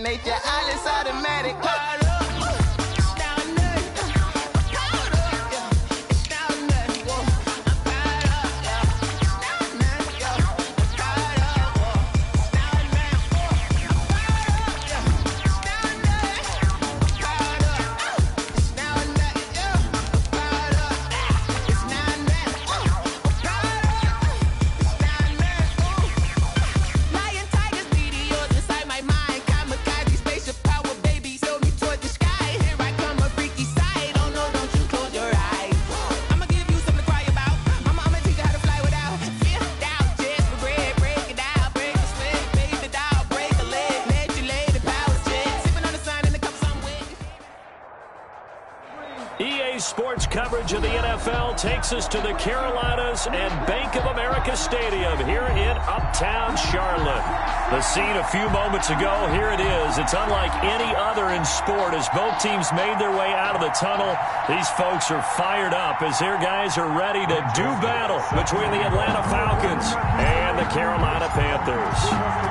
make your eyelids automatic. Sports coverage of the NFL takes us to the Carolinas and Bank of America Stadium here in Uptown Charlotte. The scene a few moments ago, here it is. It's unlike any other in sport as both teams made their way out of the tunnel. These folks are fired up as their guys are ready to do battle between the Atlanta Falcons and the Carolina Panthers.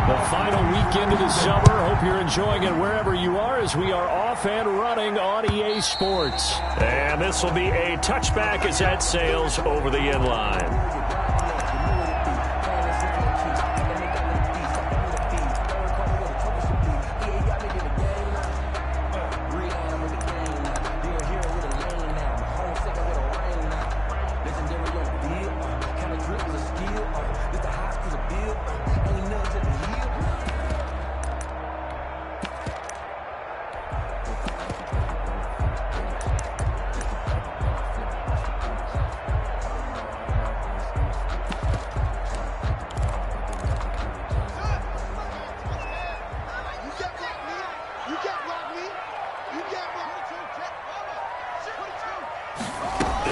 The final weekend of the summer. Hope you're enjoying it wherever you are as we are off and running on EA Sports. And this will be a touchback as that sails over the end line.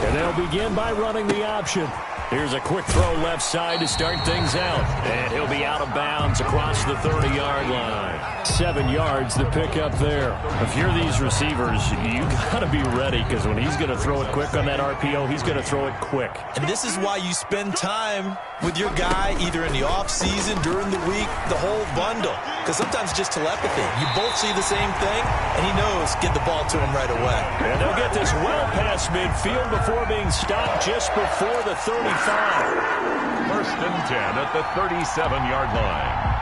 And they'll begin by running the option. Here's a quick throw left side to start things out. And he'll be out of bounds across the 30-yard line. 7 yards the pick up there. If you're these receivers, you got to be ready because when he's going to throw it quick on that RPO, he's going to throw it quick. And this is why you spend time with your guy either in the offseason, during the week, the whole bundle. Because sometimes it's just telepathy. You both see the same thing, and he knows get the ball to him right away. And they'll get this well past midfield before being stopped just before the 35. First and 10 at the 37-yard line.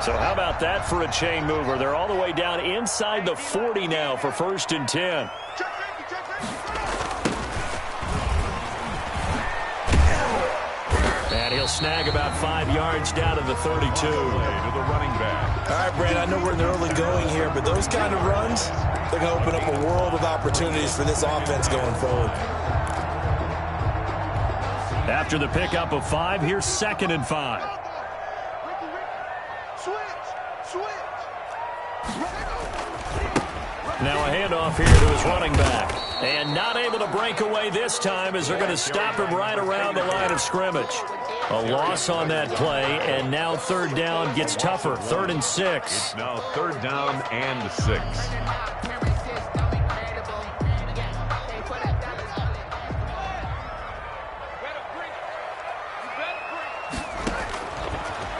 So how about that for a chain mover? They're all the way down inside the 40 now for first and 10. And he'll snag about 5 yards down to the 32. To the running back. All right, Brad, I know we're in the early going here, but those kind of runs, they're going to open up a world of opportunities for this offense going forward. After the pickup of 5, here's 2nd and 5. Now a handoff here to his running back. And not able to break away this time as they're going to stop him right around the line of scrimmage. A loss on that play, and now 3rd down gets tougher. 3rd and 6. It's now 3rd down and 6.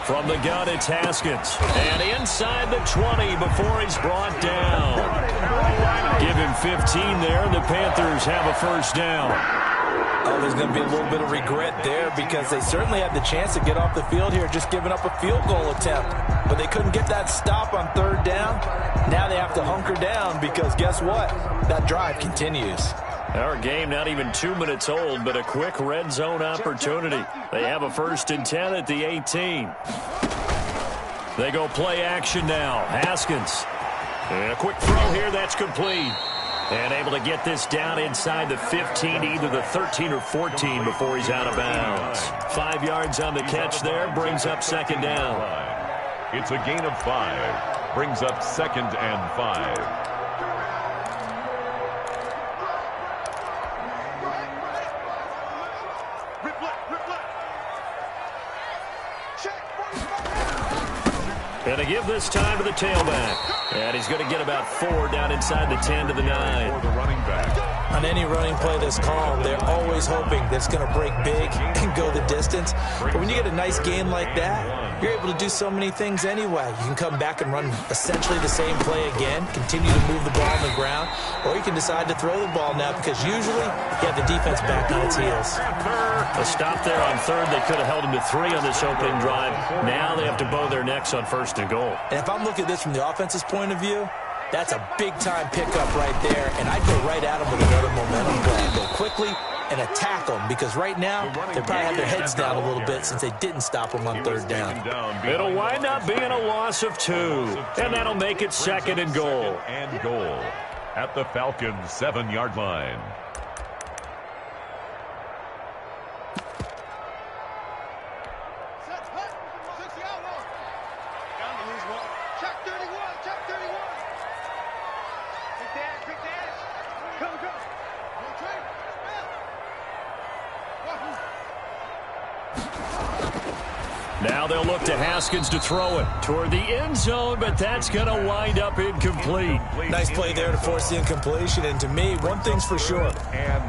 From the gun, it's Haskins. And inside the 20 before he's brought down. Give him 15 there, and the Panthers have a first down. Oh, there's going to be a little bit of regret there because they certainly had the chance to get off the field here, just giving up a field goal attempt. But they couldn't get that stop on 3rd down. Now they have to hunker down because guess what? That drive continues. Our game not even 2 minutes old, but a quick red zone opportunity. They have a 1st and 10 at the 18. They go play action now. Haskins. And a quick throw here, that's complete. And able to get this down inside the 15, either the 13 or 14 before he's out of bounds. 5 yards on the catch there, brings up 2nd down. It's a gain of 5. Brings up 2nd and 5. And to give this time to the tailback. And he's going to get about 4 down inside the 10 to the 9. For the running back. On any running play that's called, they're always hoping that it's going to break big and go the distance. But when you get a nice game like that, you're able to do so many things anyway. You can come back and run essentially the same play again, continue to move the ball on the ground, or you can decide to throw the ball now because usually you have the defense back on its heels. A stop there on third. They could have held him to 3 on this opening drive. Now they have to bow their necks on 1st and goal. And if I'm looking at this from the offense's point of view, that's a big-time pickup right there, and I'd go right at them with another momentum play. Go quickly and attack them, because right now they probably have their heads down a little bit since they didn't stop them on 3rd down. It'll wind up being a loss of 2, and that'll make it 2nd and goal. And goal at the Falcons' 7-yard line. Now they'll look to Haskins to throw it toward the end zone, but that's going to wind up incomplete. Nice play there to force the incompletion, and to me, one thing's for sure.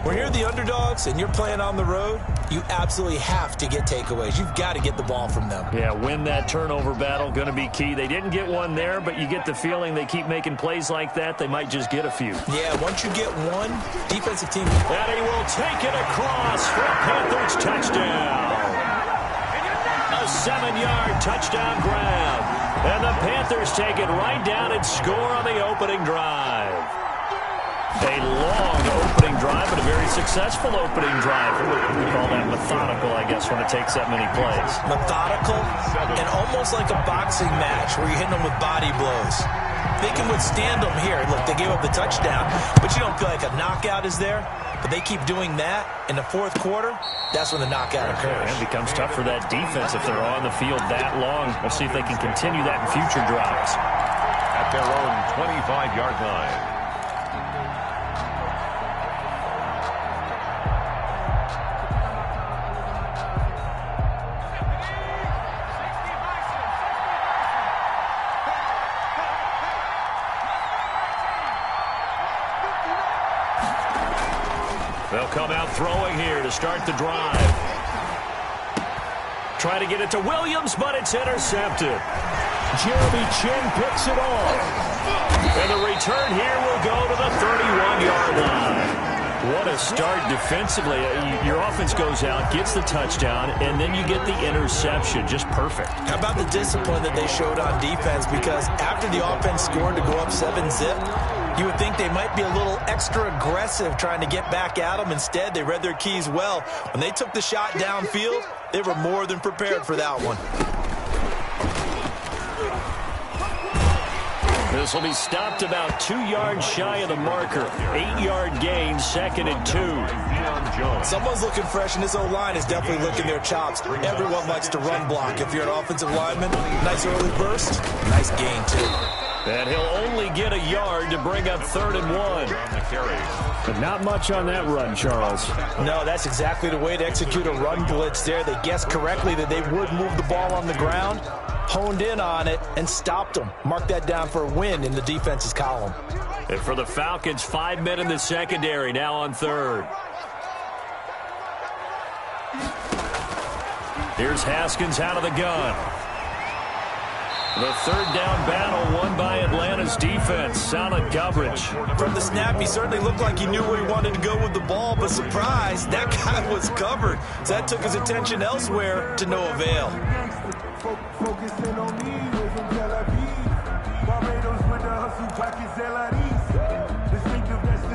When you're the underdogs and you're playing on the road, you absolutely have to get takeaways. You've got to get the ball from them. Yeah, win that turnover battle, going to be key. They didn't get one there, but you get the feeling they keep making plays like that, they might just get a few. Yeah, once you get one, defensive team. And he will take it across for a Panthers touchdown. A 7-yard touchdown grab. And the Panthers take it right down and score on the opening drive. A long opening drive, but a very successful opening drive. We call that methodical, I guess, when it takes that many plays. Methodical and almost like a boxing match where you're hitting them with body blows. They can withstand them here. Look, they gave up the touchdown, but you don't feel like a knockout is there. But they keep doing that in the 4th quarter. That's when the knockout occurs. And it becomes tough for that defense if they're on the field that long. We'll see if they can continue that in future drives. At their own 25-yard line. They'll come out throwing here to start the drive. Try to get it to Williams, but it's intercepted. Jeremy Chin picks it off. And the return here will go to the 31-yard line. What a start defensively. Your offense goes out, gets the touchdown, and then you get the interception. Just perfect. How about the discipline that they showed on defense? Because after the offense scored to go up 7-zip, you would think they might be a little extra aggressive trying to get back at them. Instead, they read their keys well. When they took the shot downfield, they were more than prepared for that one. This will be stopped about 2 yards shy of the marker. 8-yard gain, 2nd and 2. Someone's looking fresh, and this O-line is definitely licking their chops. Everyone likes to run block. If you're an offensive lineman, nice early burst, nice gain, too. And he'll only get a yard to bring up 3rd and 1. But not much on that run, Charles. No, that's exactly the way to execute a run blitz there. They guessed correctly that they would move the ball on the ground, honed in on it, and stopped them. Mark that down for a win in the defense's column. And for the Falcons, 5 men in the secondary, now on 3rd. Here's Haskins out of the gun. The 3rd down battle won by Atlanta's defense. Solid coverage. From the snap, he certainly looked like he knew where he wanted to go with the ball, but surprise, that guy was covered. So that took his attention elsewhere to no avail.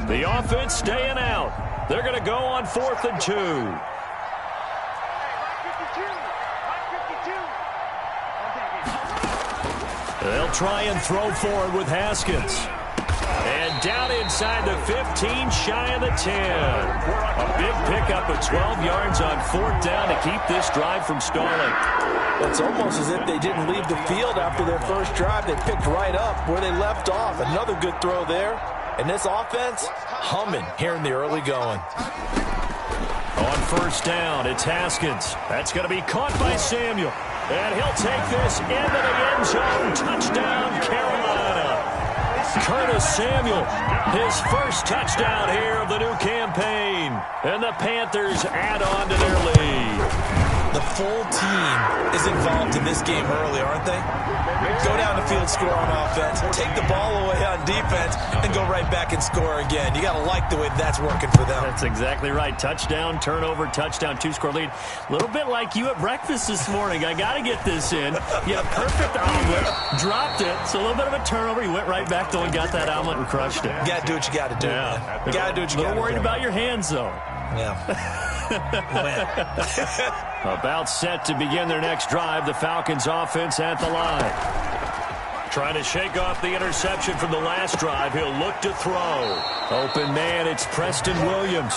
The offense staying out. They're going to go on 4th and 2. They'll try and throw forward with Haskins. And down inside the 15, shy of the 10. A big pickup of 12 yards on 4th down to keep this drive from stalling. It's almost as if they didn't leave the field after their first drive. They picked right up where they left off. Another good throw there. And this offense, humming here in the early going. On 1st down, it's Haskins. That's going to be caught by Samuel. And he'll take this into the end zone. Touchdown, Carolina. Curtis Samuel, his first touchdown here of the new campaign. And the Panthers add on to their lead. the full team is involved in this game early, aren't they? Go down the field, score on offense, take the ball away on defense, and go right back and score again. You got to like the way that's working for them. That's exactly right. Touchdown, turnover, touchdown, two-score lead. A little bit like you at breakfast this morning. I got to get this in. You had a perfect omelet, dropped it, so a little bit of a turnover. You went right back, though, and got that omelet and crushed it. You got to do what you got to do. Yeah. You got to do what you got to do. A little worried about your hands, though. Yeah. About set to begin their next drive. The Falcons offense at the line. Trying to shake off the interception from the last drive. He'll look to throw. Open man, it's Preston Williams.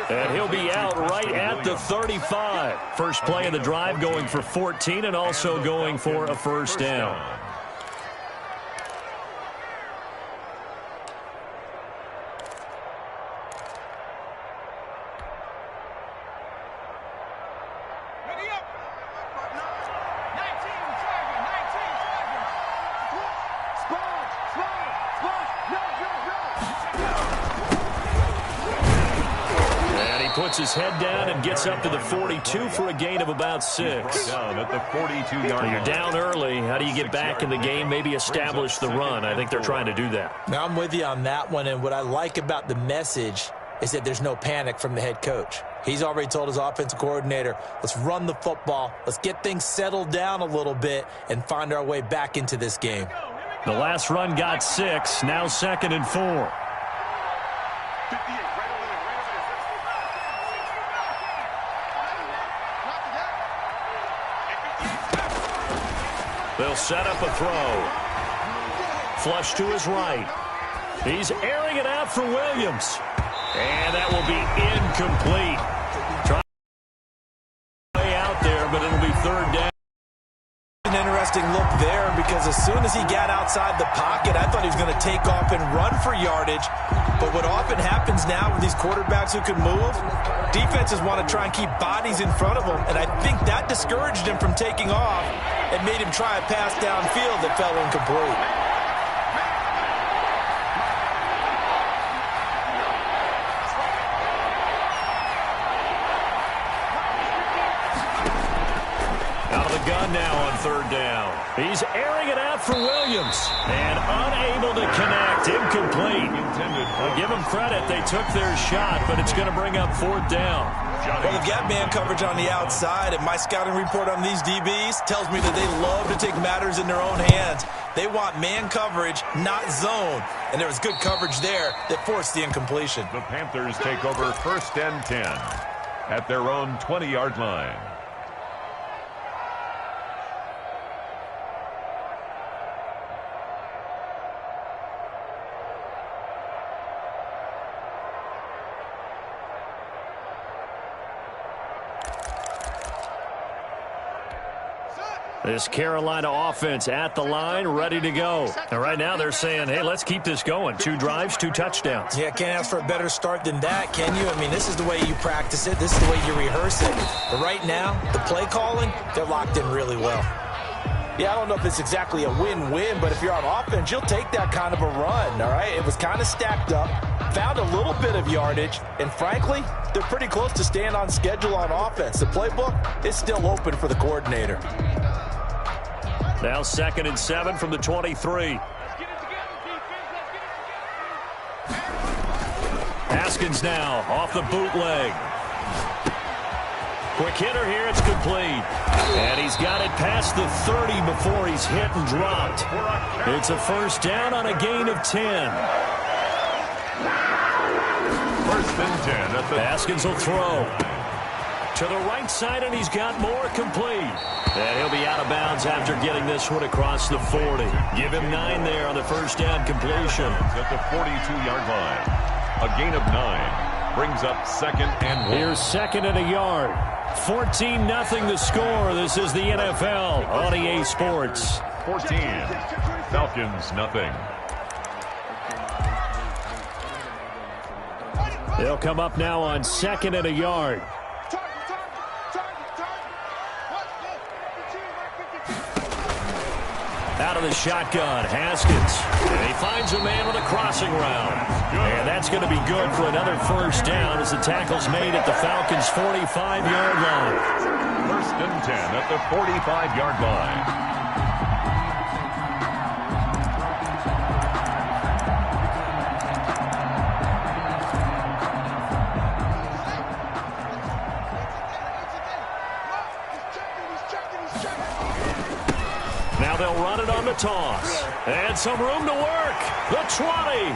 And he'll be out right at the 35. First play of the drive going for 14 and also going for a first down. Puts his head down and gets up to the 42 for a gain of about 6. Down at the 42-yard line. You're down early. How do you get back in the game? Maybe establish the run. I think they're trying to do that. Now, I'm with you on that one, and what I like about the message is that there's no panic from the head coach. He's already told his offensive coordinator, let's run the football, let's get things settled down a little bit and find our way back into this game. The last run got 6, now 2nd and 4. They'll set up a throw. Flush to his right. He's airing it out for Williams. And that will be incomplete. Trying to way out there, but it'll be third down. An interesting look there because as soon as he got outside the pocket, I thought he was going to take off and run for yardage. But what often happens now with these quarterbacks who can move, defenses want to try and keep bodies in front of them, and I think that discouraged him from taking off and made him try a pass downfield that fell incomplete. Out of the gun now on third down. He's airing it out for Williams. And unable to connect. Incomplete. I'll give them credit. They took their shot, but it's going to bring up fourth down. Well, they've got man coverage on the outside, and my scouting report on these DBs tells me that they love to take matters in their own hands. They want man coverage, not zone. And there was good coverage there that forced the incompletion. The Panthers take over 1st and 10 at their own 20-yard line. This Carolina offense at the line, ready to go. And right now they're saying, hey, let's keep this going. 2 drives, 2 touchdowns. Yeah, can't ask for a better start than that, can you? I mean, this is the way you practice it. This is the way you rehearse it. But right now, the play calling, they're locked in really well. Yeah, I don't know if it's exactly a win-win, but if you're on offense, you'll take that kind of a run, all right? It was kind of stacked up, found a little bit of yardage, and frankly, they're pretty close to staying on schedule on offense. The playbook is still open for the coordinator. Now 2nd and 7 from the 23. Haskins now off the bootleg. Quick hitter here, it's complete. And he's got it past the 30 before he's hit and dropped. It's a first down on a gain of 10. 1st and 10 at the... Haskins will throw. To the right side, and he's got more complete. And he'll be out of bounds after getting this one across the 40. Give him 9 there on the first down completion. At the 42-yard line. A gain of 9 brings up 2nd and 1. Here's 2nd and a yard. 14-0 the score. This is the NFL on EA Sports. 14. Falcons, nothing. They'll come up now on 2nd and a yard. Out of the shotgun, Haskins. And he finds a man with a crossing route. And that's going to be good for another first down as the tackle's made at the Falcons' 45-yard line. First and 10 at the 45-yard line. Now they'll run it on the toss. And some room to work. The 20.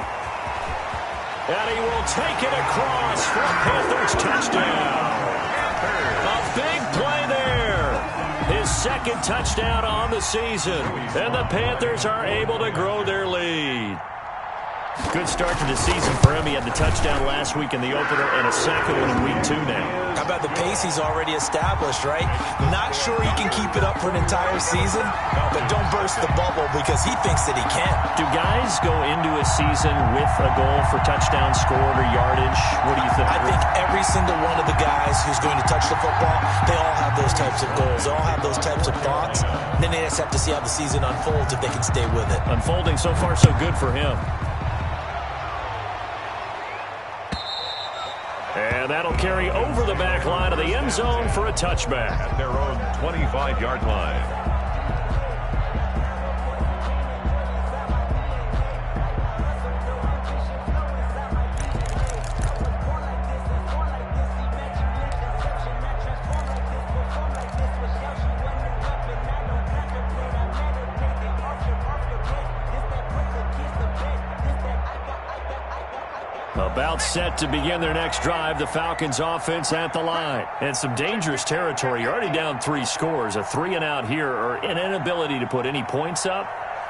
And he will take it across for a Panthers touchdown. A big play there. His second touchdown on the season. And the Panthers are able to grow their lead. Good start to the season for him. He had the touchdown last week in the opener and a second one in week 2 now. How about the pace he's already established, right? Not sure he can keep it up for an entire season, but don't burst the bubble because he thinks that he can. Do guys go into a season with a goal for touchdown scored or yardage? What do you think? I think every single one of the guys who's going to touch the football, they all have those types of goals. They all have those types of thoughts. And then they just have to see how the season unfolds if they can stay with it. Unfolding so far so good for him. And that'll carry over the back line of the end zone for a touchback. At their own 25-yard line. About set to begin their next drive, the Falcons offense at the line. And some dangerous territory. You're already down 3 scores. A 3-and-out here or an inability to put any points up.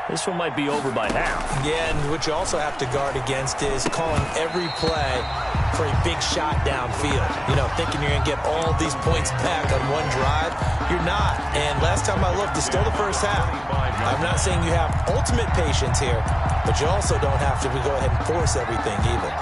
This one might be over by half. Yeah, and what you also have to guard against is calling every play for a big shot downfield. You know, thinking you're going to get all these points back on one drive. You're not. And last time I looked, it's still the first half. I'm not saying you have ultimate patience here, but you also don't have to go ahead and force everything either.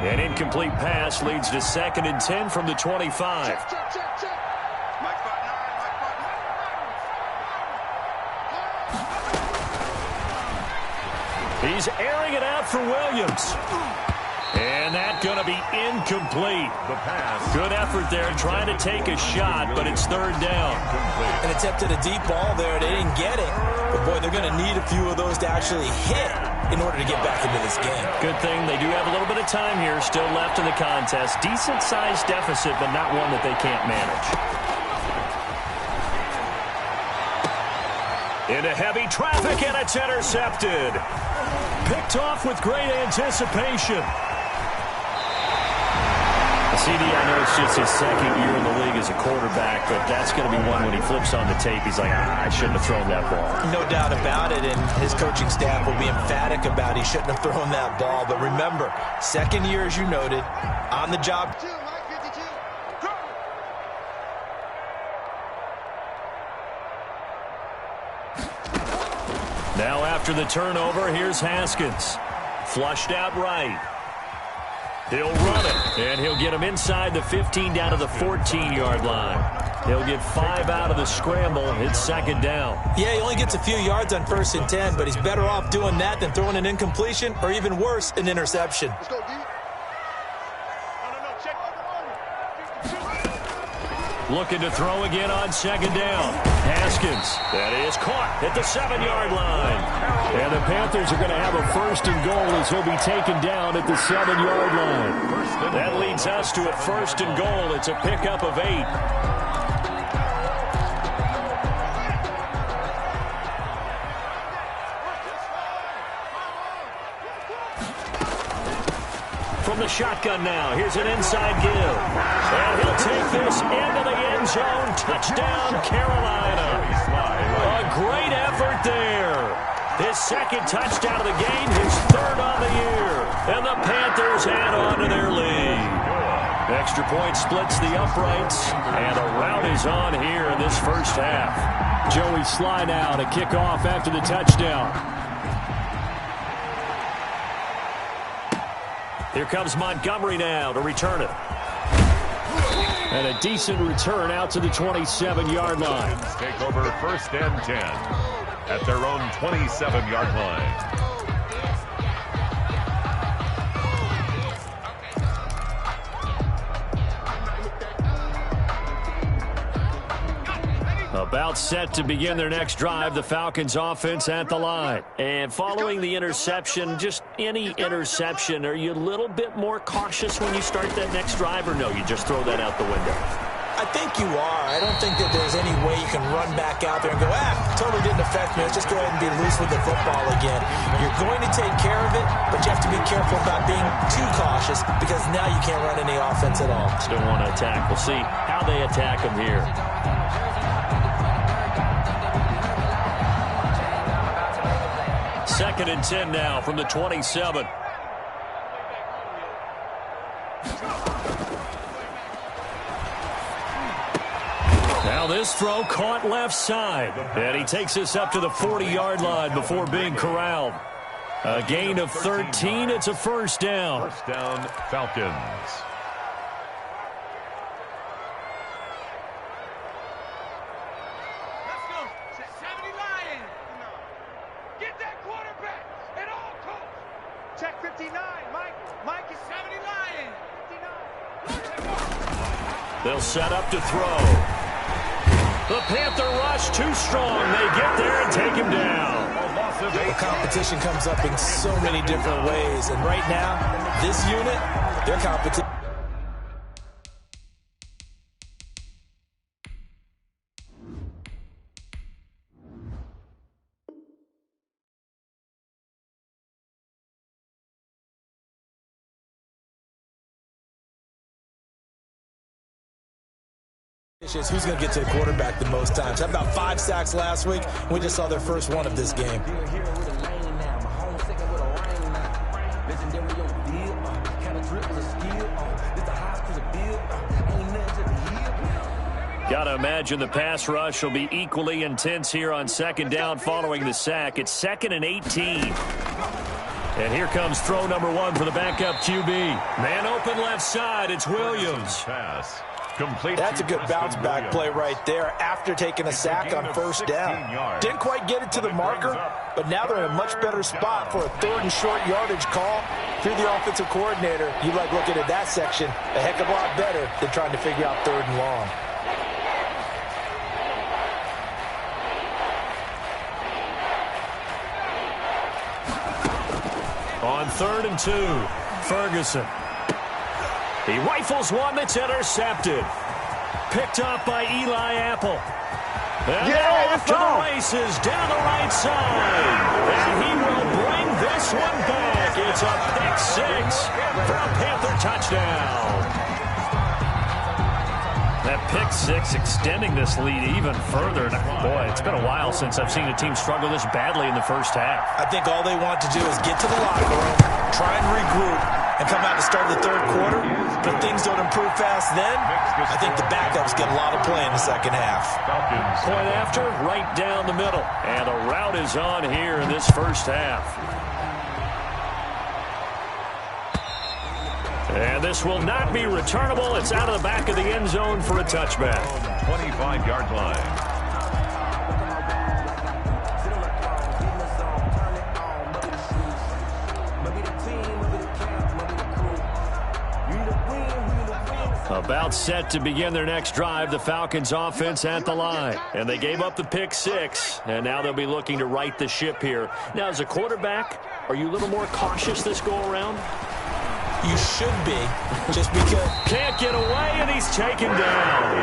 An incomplete pass leads to 2nd and 10 from the 25. He's airing it out for Williams. And that's going to be incomplete. The pass. Good effort there trying to take a shot, but it's 3rd down. An attempt at a deep ball there. They didn't get it. But, boy, they're going to need a few of those to actually hit in order to get back into this game. Good thing they do have a little bit of time here still left in the contest. Decent-sized deficit, but not one that they can't manage. Into heavy traffic, and it's intercepted. Picked off with great anticipation. CD, I know it's just his 2nd year in the league as a quarterback, but that's going to be one when he flips on the tape. He's like, I shouldn't have thrown that ball. No doubt about it, and his coaching staff will be emphatic about he shouldn't have thrown that ball. But remember, 2nd year, as you noted, on the job. Now after the turnover, here's Haskins. Flushed out right. He'll run it, and he'll get him inside the 15 down to the 14-yard line. He'll get 5 out of the scramble. It's 2nd down. Yeah, he only gets a few yards on 1st and 10, but he's better off doing that than throwing an incompletion or even worse, an interception. Let's go, D. Looking to throw again on 2nd down. Haskins, that is caught at the 7-yard line. And the Panthers are going to have a 1st and goal as he'll be taken down at the 7-yard line. That leads us to a 1st and goal. It's a pickup of 8. From the shotgun now, here's an inside give. And he'll take this into the end zone. Touchdown, Carolina. A great effort there. His 2nd touchdown of the game, his 3rd on the year. And the Panthers add on to their lead. Extra point splits the uprights, and a rout is on here in this first half. Joey Sly now to kick off after the touchdown. Here comes Montgomery now to return it. And a decent return out to the 27-yard line. Take over 1st and 10 at their own 27-yard line. About set to begin their next drive, the Falcons offense at the line. And following the interception, just any interception, are you a little bit more cautious when you start that next drive, or no, you just throw that out the window? I think you are. I don't think that there's any way you can run back out there and go, totally didn't affect me. Let's just go ahead and be loose with the football again. You're going to take care of it, but you have to be careful about being too cautious because now you can't run any offense at all. Still want to attack. We'll see how they attack them here. Second and 10 now from the 27. Now this throw caught left side. And he takes us up to the 40-yard line before being corralled. A gain of 13. It's a first down. First down, Falcons. They'll set up to throw. The Panther rush too strong. They get there and take him down. The competition comes up in so many different ways. And right now, this unit, their competition. Who's going to get to the quarterback the most times? Had about 5 sacks last week. We just saw their first one of this game. Got to imagine the pass rush will be equally intense here on second down following the sack. It's 2nd and 18. And here comes throw number 1 for the backup QB. Man open left side. It's Williams. Pass. Complete. That's a good bounce back play right there after taking a sack on first down. Didn't quite get it to the marker, but now they're in a much better spot for a 3rd and short yardage call. If you're the offensive coordinator, you like looking at that section a heck of a lot better than trying to figure out 3rd and long. On 3rd and 2, Ferguson. He rifles one that's intercepted. Picked up by Eli Apple. And off to the races down the right side. And he will bring this one back. It's a pick 6 for a Panther touchdown. That pick 6 extending this lead even further. Boy, it's been a while since I've seen a team struggle this badly in the first half. I think all they want to do is get to the locker room, try and regroup, and come out to start the 3rd quarter. But things don't improve fast then. I think the backups get a lot of play in the second half. Point after, right down the middle. And a route is on here in this first half. And this will not be returnable. It's out of the back of the end zone for a touchback. 25-yard line. About set to begin their next drive, the Falcons offense at the line. And they gave up the pick 6, and now they'll be looking to right the ship here. Now, as a quarterback, are you a little more cautious this go-around? You should be, just because. Can't get away, and he's taken down.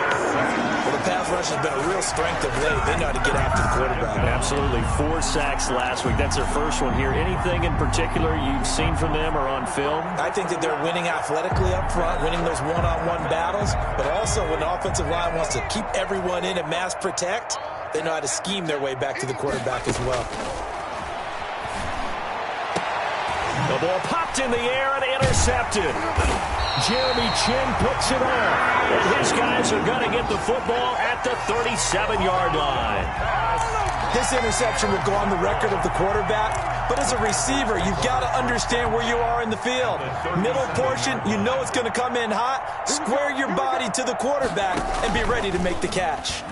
Well, the pass rush has been a real strength of late. They know how to get after the quarterback. Absolutely. 4 sacks last week. That's their first one here. Anything in particular you've seen from them or on film? I think that they're winning athletically up front, winning those one-on-one battles, but also when the offensive line wants to keep everyone in and mass protect, they know how to scheme their way back to the quarterback as well. They'll ball popped in the air and intercepted. Jeremy Chin puts it on. And his guys are going to get the football at the 37-yard line. This interception will go on the record of the quarterback, but as a receiver, you've got to understand where you are in the field. Middle portion, you know it's going to come in hot. Square your body to the quarterback and be ready to make the catch.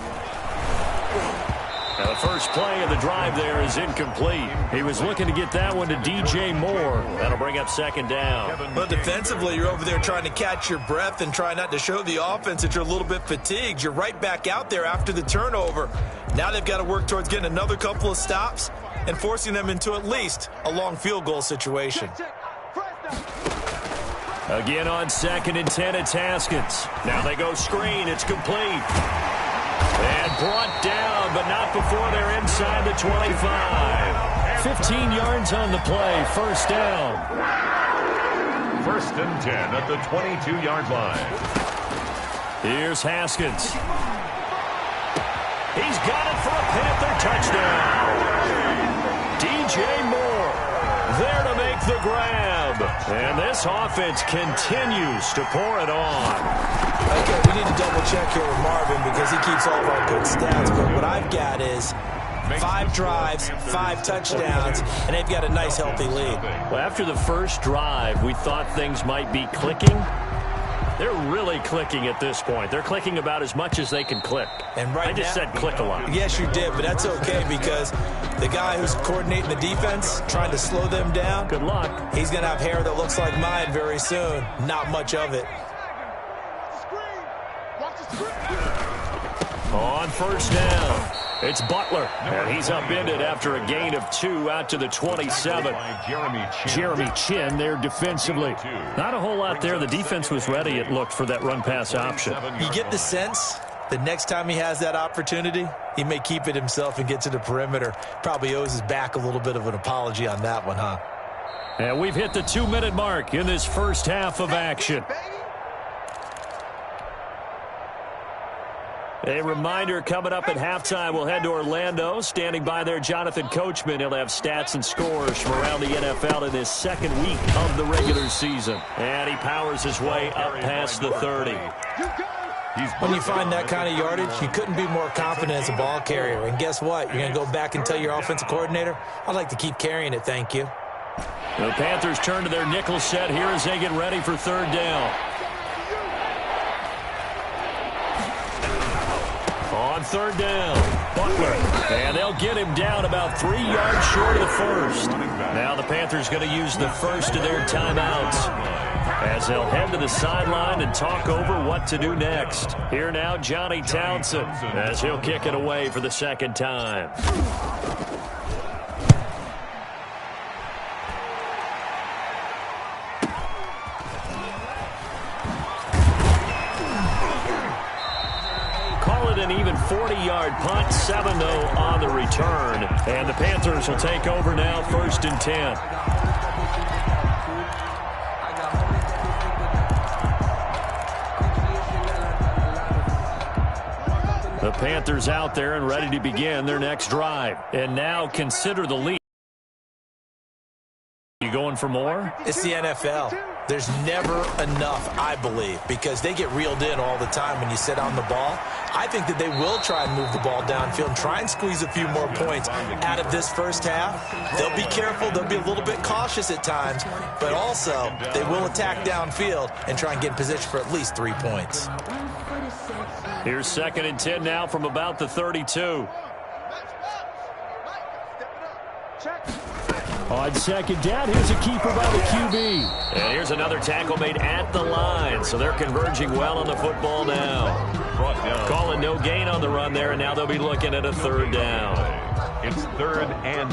Now the first play of the drive there is incomplete. He was looking to get that one to DJ Moore. That'll bring up second down. But defensively, you're over there trying to catch your breath and try not to show the offense that you're a little bit fatigued. You're right back out there after the turnover. Now they've got to work towards getting another couple of stops and forcing them into at least a long field goal situation. Again on 2nd and 10, it's Haskins. Now they go screen. It's complete. And brought down, but not before they're inside the 25. 15 yards on the play. First down. 1st and 10 at the 22-yard line. Here's Haskins. He's got it for a Panther touchdown. DJ Moore there to make the grab. And this offense continues to pour it on. Okay, we need to double-check here with Marvin because he keeps all of our good stats. But what I've got is 5 drives, 5 touchdowns, and they've got a nice, healthy lead. Well, after the first drive, we thought things might be clicking. They're really clicking at this point. They're clicking about as much as they can click. And right I just said click a lot. Yes, you did, but that's okay because the guy who's coordinating the defense, trying to slow them down, good luck. He's going to have hair that looks like mine very soon. Not much of it. On first down, it's Butler, and he's upended after a gain of 2 out to the 27. Jeremy Chin there defensively. Not a whole lot there. The defense was ready, it looked, for that run-pass option. You get the sense that next time he has that opportunity, he may keep it himself and get to the perimeter. Probably owes his back a little bit of an apology on that one, huh? And we've hit the 2-minute mark in this first half of action. A reminder, coming up at halftime, we'll head to Orlando. Standing by there, Jonathan Coachman. He'll have stats and scores from around the NFL in his second week of the regular season. And he powers his way up past the 30. When you find that kind of yardage, you couldn't be more confident as a ball carrier. And guess what? You're going to go back and tell your offensive coordinator, I'd like to keep carrying it, thank you. The Panthers turn to their nickel set here as they get ready for third down. On third down, Butler. And they'll get him down about 3 yards short of the first. Now the Panthers going to use the first of their timeouts as they'll head to the sideline and talk over what to do next. Here now, Johnny Townsend, as he'll kick it away for the second time. An even 40-yard punt, 7-0 on the return. And the Panthers will take over now, 1st and 10. The Panthers out there and ready to begin their next drive. And now consider the lead. You going for more? It's the NFL. There's never enough, I believe, because they get reeled in all the time when you sit on the ball. I think that they will try and move the ball downfield and try and squeeze a few more points out of this first half. They'll be careful. They'll be a little bit cautious at times, but also they will attack downfield and try and get in position for at least 3 points. Here's 2nd and 10 now from about the 32. On second down, here's a keeper by the QB. And here's another tackle made at the line, so they're converging well on the football now. Calling no gain on the run there, and now they'll be looking at a third down. It's 3rd and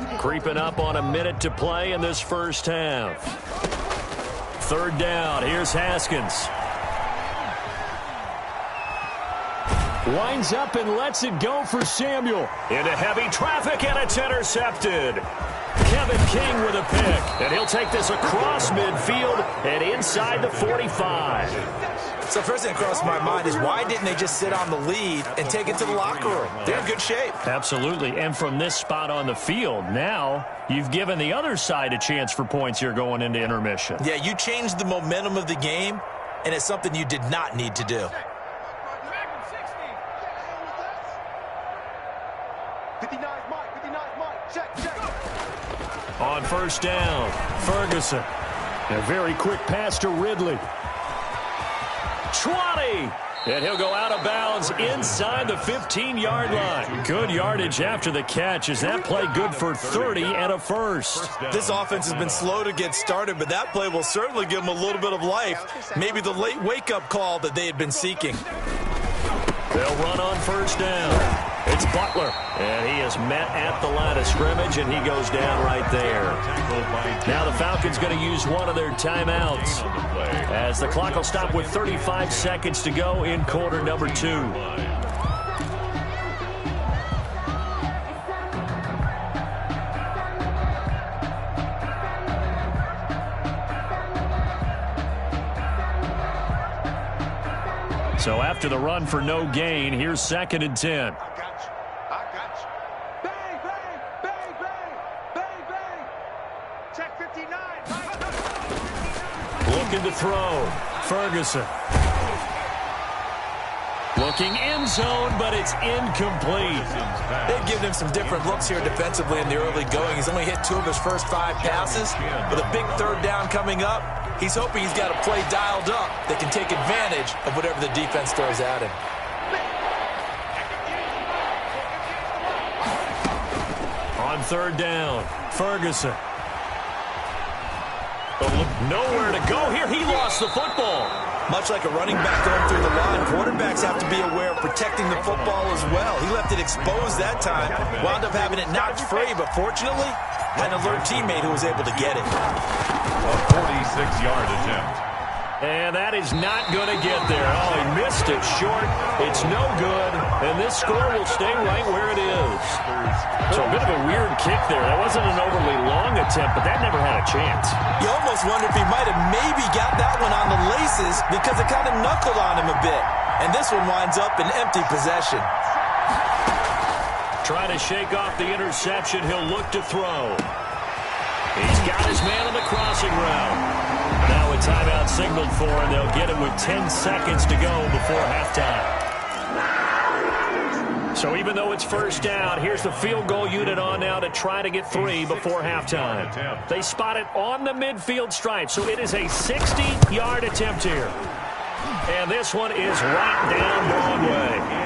10. Creeping up on a minute to play in this first half. Third down, here's Haskins. Winds up and lets it go for Samuel. Into heavy traffic, and it's intercepted. Kevin King with a pick. And he'll take this across midfield and inside the 45. So first thing that crossed my mind is why didn't they just sit on the lead and take it to the locker room? They're in good shape. Absolutely. And from this spot on the field, now you've given the other side a chance for points here going into intermission. Yeah, you changed the momentum of the game, and it's something you did not need to do. 59 Mike, check. On first down, Ferguson. A very quick pass to Ridley. 20! And he'll go out of bounds inside the 15-yard line. Good yardage after the catch. Is that play good for 30 and a first? This offense has been slow to get started, but that play will certainly give them a little bit of life. Maybe the late wake-up call that they had been seeking. They'll run on first down. It's Butler, and he is met at the line of scrimmage, and he goes down right there. Now the Falcons going to use one of their timeouts as the clock will stop with 35 seconds to go in quarter number 2. So after the run for no gain, here's 2nd and 10. Looking to throw. Ferguson. Looking end zone, but it's incomplete. They've given him some different looks here defensively in the early going. He's only hit 2 of his first 5 passes. With a big 3rd down coming up, he's hoping he's got a play dialed up that can take advantage of whatever the defense throws at him. On 3rd down, Ferguson. Nowhere to go here. He lost the football. Much like a running back going through the line, quarterbacks have to be aware of protecting the football as well. He left it exposed that time, wound up having it knocked free, but fortunately, had an alert teammate who was able to get it. A 46-yard attempt. And that is not going to get there. Oh, he missed it short. It's no good. And this score will stay right where it is. So a bit of a weird kick there. That wasn't an overly long attempt, but that never had a chance. You almost wonder if he might have maybe got that one on the laces because it kind of knuckled on him a bit. And this one winds up in empty possession. Trying to shake off the interception. He'll look to throw. He's got his man on the crossing route. Now a timeout signaled for, and they'll get it with 10 seconds to go before halftime. So even though it's first down, here's the field goal unit on now to try to get 3 before halftime. They spot it on the midfield stripe, so it is a 60-yard attempt here. And this one is right down Broadway.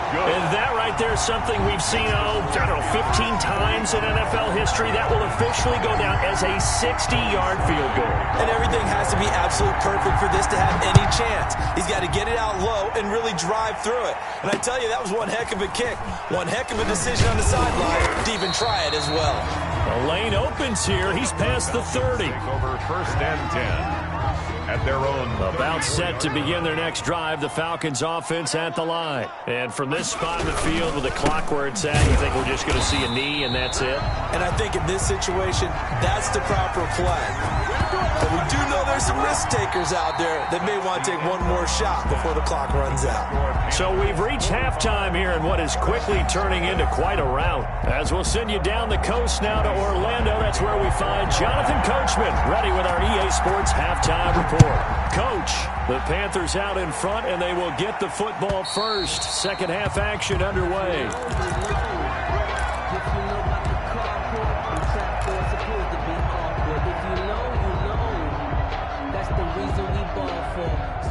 And that right there is something we've seen, I don't know, 15 times in NFL history. That will officially go down as a 60-yard field goal. And everything has to be absolutely perfect for this to have any chance. He's got to get it out low and really drive through it. And I tell you, that was one heck of a kick. One heck of a decision on the sideline to even try it as well. The lane opens here. He's past the 30. Over 1st and 10. At their own. About set to begin their next drive, the Falcons offense at the line. And from this spot in the field with the clock where it's at, you think we're just going to see a knee and that's it? And I think in this situation, that's the proper play. But we do know there's some risk takers out there that may want to take one more shot before the clock runs out. So we've reached halftime here in what is quickly turning into quite a rout. As we'll send you down the coast now to Orlando, that's where we find Jonathan Coachman ready with our EA Sports halftime report. Coach, the Panthers out in front, and they will get the football first. Second half action underway.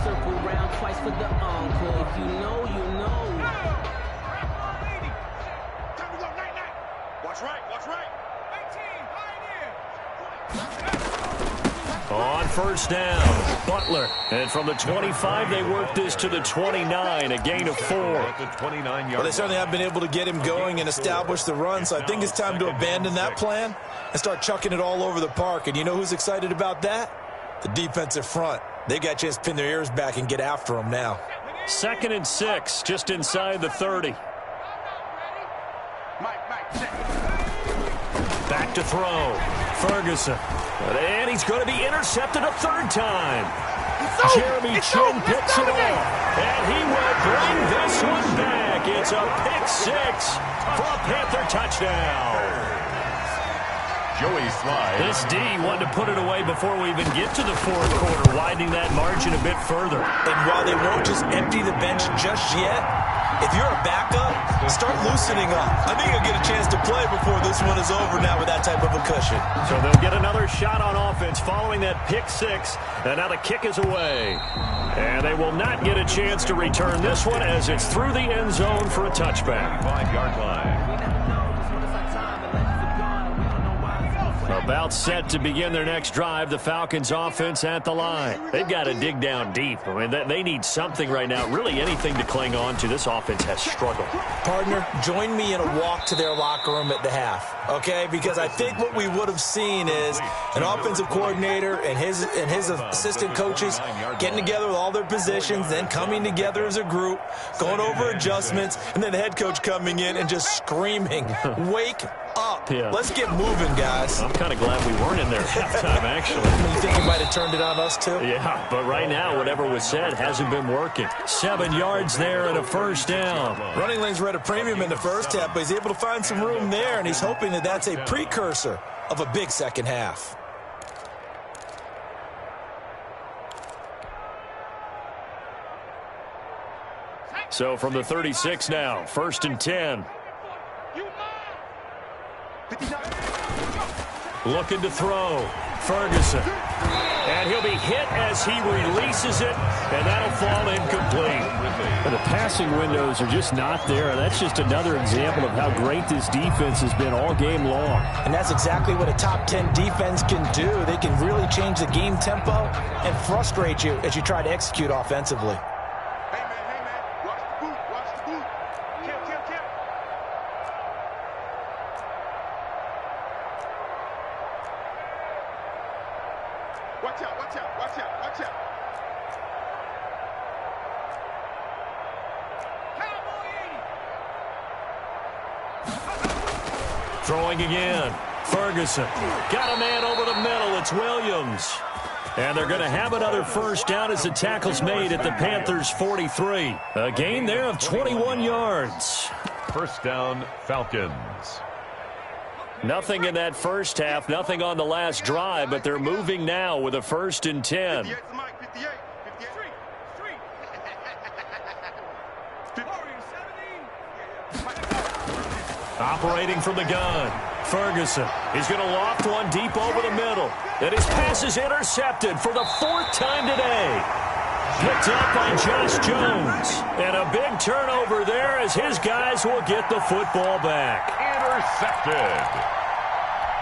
Circle round twice for the encore. If you know, you know. Time to go, night. Watch right. 18, On first down, Butler. And from the 25, they work this to the 29, a gain of 4. Well, they certainly have been able to get him going and establish the run, so I think it's time to abandon that plan and start chucking it all over the park. And you know who's excited about that? The defensive front. They got a chance to pin their ears back and get after him now. 2nd and 6, just inside the 30. Back to throw. Ferguson. And he's going to be intercepted a 3rd time. Jeremy Chin picks it off, and he will bring this one back. It's a pick six for a Panther touchdown. Joey Slide. This D wanted to put it away before we even get to the fourth quarter, widening that margin a bit further. And while they won't just empty the bench just yet, if you're a backup, start loosening up. I think you'll get a chance to play before this one is over now with that type of a cushion. So they'll get another shot on offense following that pick six, and now the kick is away. And they will not get a chance to return this one as it's through the end zone for a touchback. 5-yard line. About set to begin their next drive, the Falcons offense at the line. They've got to dig down deep. I mean, they need something right now, really anything to cling on to. This offense has struggled. Partner, join me in a walk to their locker room at the half, okay? Because I think what we would have seen is an offensive coordinator and his assistant coaches getting together with all their positions, then coming together as a group, going over adjustments, and then the head coach coming in and just screaming, wake up. Yeah. Let's get moving, guys. I'm kind of glad we weren't in there at halftime, actually. You think he might have turned it on us, too? Yeah, but right now, whatever was said hasn't been working. 7 yards there and a first down. Running lanes were at a premium in the first half, but he's able to find some room there, and he's hoping that that's a precursor of a big second half. So from the 36 now, 1st and 10. Looking to throw. Ferguson. And he'll be hit as he releases it, and that'll fall incomplete. The passing windows are just not there. That's just another example of how great this defense has been all game long. And that's exactly what a top 10 defense can do. They can really change the game tempo and frustrate you as you try to execute offensively. Hey, man, watch the boot, watch the boot. Kill. Watch out. Throwing again. Ferguson. Got a man over the middle. It's Williams. And they're going to have another first down as the tackle's made at the Panthers' 43. A gain there of 21 yards. First down, Falcons. Nothing in that first half, nothing on the last drive, but they're moving now with a 1st and 10. 58's the mic, 58. Operating from the gun. Ferguson. He's going to loft one deep over the middle. And his pass is intercepted for the 4th time today. Picked up by Josh Jones. And a big turnover there as his guys will get the football back. Intercepted.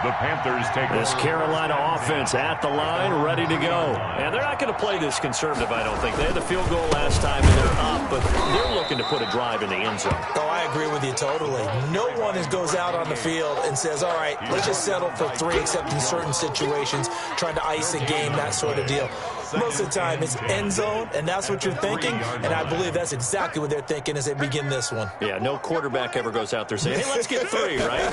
The Panthers take this Carolina offense at the line, ready to go. And they're not going to play this conservative, I don't think. They had the field goal last time, and they're up, but they're looking to put a drive in the end zone. Oh, I agree with you totally. No one goes out on the field and says, all right, let's just settle for 3, except in certain situations, trying to ice a game, that sort of deal. Most of the time, it's end zone, and that's what you're thinking, and I believe that's exactly what they're thinking as they begin this one. Yeah, no quarterback ever goes out there saying, hey, let's get 3, right?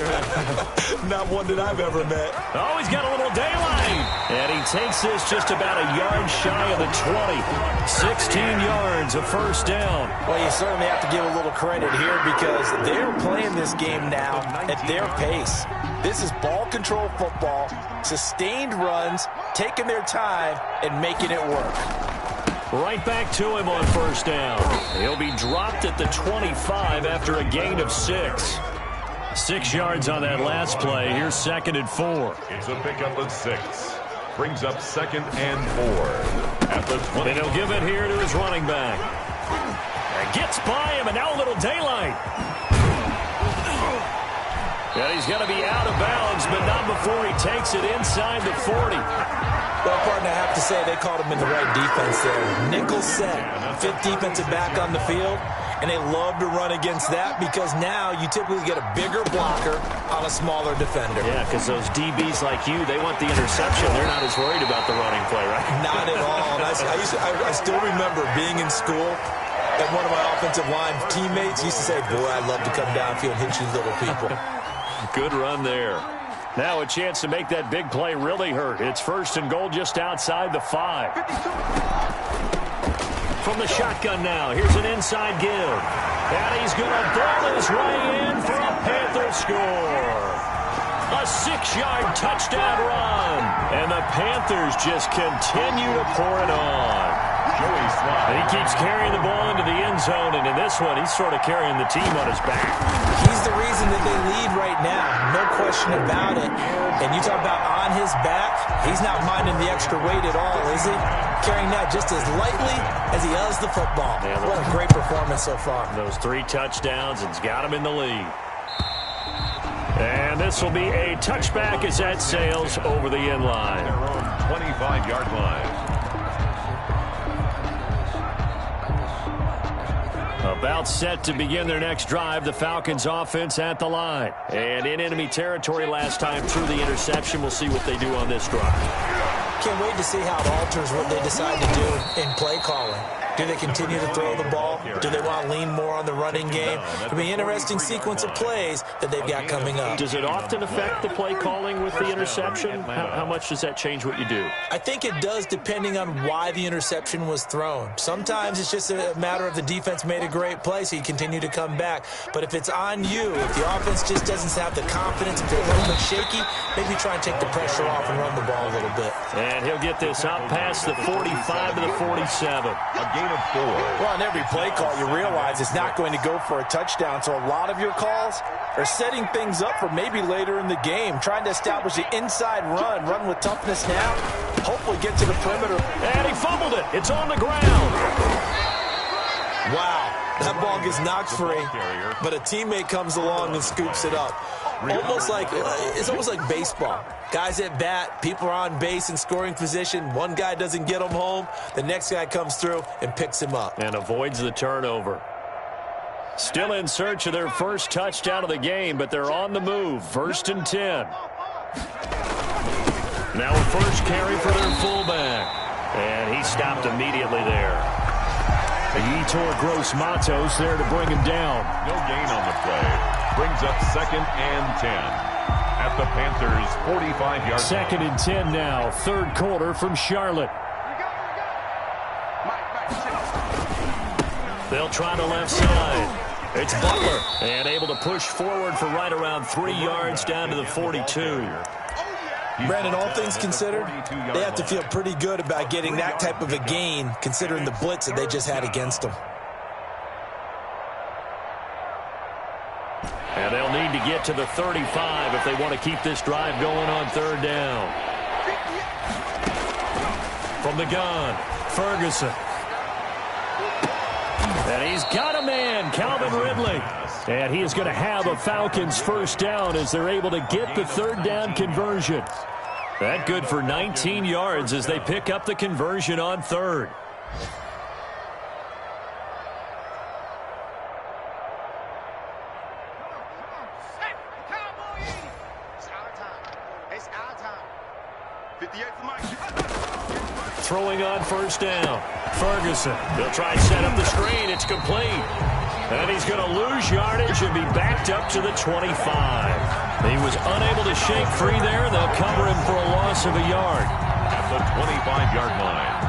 Not one that I've ever met. Oh, he's got a little daylight. And he takes this just about a yard shy of the 20. 16 yards, a first down. Well, you certainly have to give a little credit here because they're playing this game now at their pace. This is ball control football, sustained runs, taking their time, and making it work. Right back to him on first down. He'll be dropped at the 25 after a gain of 6. 6 yards on that last play. Here's 2nd and 4. It's a pickup of 6. Brings up 2nd and 4. At the 20. And he'll give it here to his running back. And gets by him, and now a little daylight. And he's going to be out of bounds, but not before he takes it inside the 40. Well, partner, I have to say they called him in the right defense there. Nickel set, 5th defensive back on the field, and they love to run against that because now you typically get a bigger blocker on a smaller defender. Yeah, because those DBs like you, they want the interception. They're not as worried about the running play, right? Not at all. And I still remember being in school, and one of my offensive line teammates used to say, boy, I'd love to come downfield and hit you little people. Good run there. Now a chance to make that big play really hurt. It's 1st and goal just outside the 5. From the shotgun now, here's an inside give. And he's going to ball his way in for a Panther score. A 6-yard touchdown run. And the Panthers just continue to pour it on. He keeps carrying the ball into the end zone, and in this one, he's sort of carrying the team on his back. He's the reason that they lead right now, no question about it. And you talk about on his back, he's not minding the extra weight at all, is he? Carrying that just as lightly as he does the football. Yeah, what a great performance so far. Those 3 touchdowns, it's got him in the lead. And this will be a touchback as that sails over the end line. Their own 25-yard line. About set to begin their next drive, the Falcons offense at the line. And in enemy territory last time through the interception. We'll see what they do on this drive. Can't wait to see how it alters what they decide to do in play calling. Do they continue to throw the ball? Do they want to lean more on the running game? It'll be an interesting sequence of plays that they've got coming up. Does it often affect the play calling with the interception? How much does that change what you do? I think it does depending on why the interception was thrown. Sometimes it's just a matter of the defense made a great play, so you continue to come back. But if it's on you, if the offense just doesn't have the confidence, if they're a little bit shaky, maybe try and take the pressure off and run the ball a little bit. And he'll get this up past the 45 to the 47. Of 4. Well, on every play call, you realize it's not going to go for a touchdown, so a lot of your calls are setting things up for maybe later in the game, trying to establish the inside run with toughness now, hopefully get to the perimeter. And he fumbled it. It's on the ground. Wow, that ball gets knocked free, but a teammate comes along and scoops it up. It's almost like baseball. Guys at bat, people are on base in scoring position. One guy doesn't get him home. The next guy comes through and picks him up. And avoids the turnover. Still in search of their first touchdown of the game, but they're on the move. 1st and 10. Now a first carry for their fullback. And he stopped immediately there. Yetur Gross-Matos there to bring him down. No gain on the play. Brings up 2nd and 10 at the Panthers' 45-yard line. 2nd and 10 now. 3rd quarter from Charlotte. They'll try the left side. It's Butler. And able to push forward for right around 3 yards down to the 42. Brandon, all things considered, they have to feel pretty good about getting that type of a gain considering the blitz that they just had against them. And they'll need to get to the 35 if they want to keep this drive going on 3rd down. From the gun, Ferguson. And he's got a man, Calvin Ridley. And he is going to have a Falcons first down as they're able to get the 3rd down conversion. That good for 19 yards as they pick up the conversion on 3rd. Throwing on 1st down. Ferguson. They'll try and set up the screen. It's complete. And he's going to lose yardage and be backed up to the 25. He was unable to shake free there. They'll cover him for a loss of a yard. At the 25-yard line.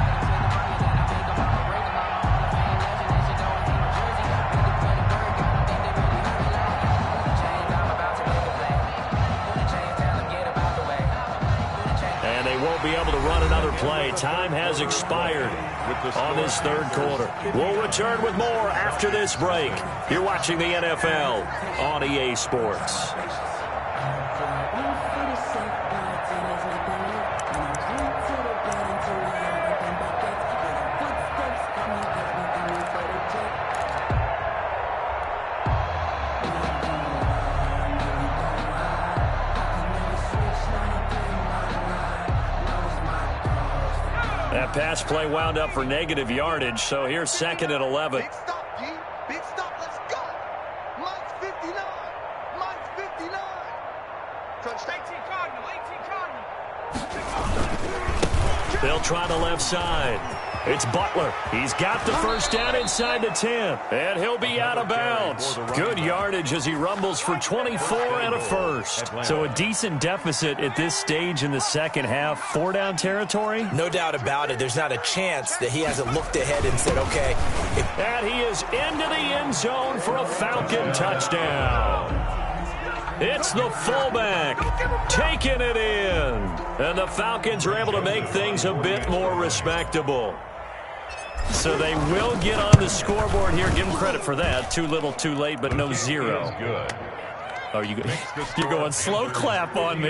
Be able to run another play. Time has expired on this 3rd quarter. We'll return with more after this break. You're watching the NFL on EA Sports. That pass play wound up for negative yardage, so here's 2nd and 11. Big stop, G. Big stop. Let's go. Mike's 59. Mike's 59. Touchdown. 18 Cardinal. 18 Cardinal. They'll try the left side. It's Butler. He's got the first down inside the 10. And he'll be out of bounds. Good yardage as he rumbles for 24 and a first. So a decent deficit at this stage in the second half. 4-down territory? No doubt about it. There's not a chance that he hasn't looked ahead and said, okay. And he is into the end zone for a Falcon touchdown. It's the fullback taking it in. And the Falcons are able to make things a bit more respectable. So they will get on the scoreboard here. Give them credit for that. Too little, too late, but no zero. Oh, you're going slow clap on me.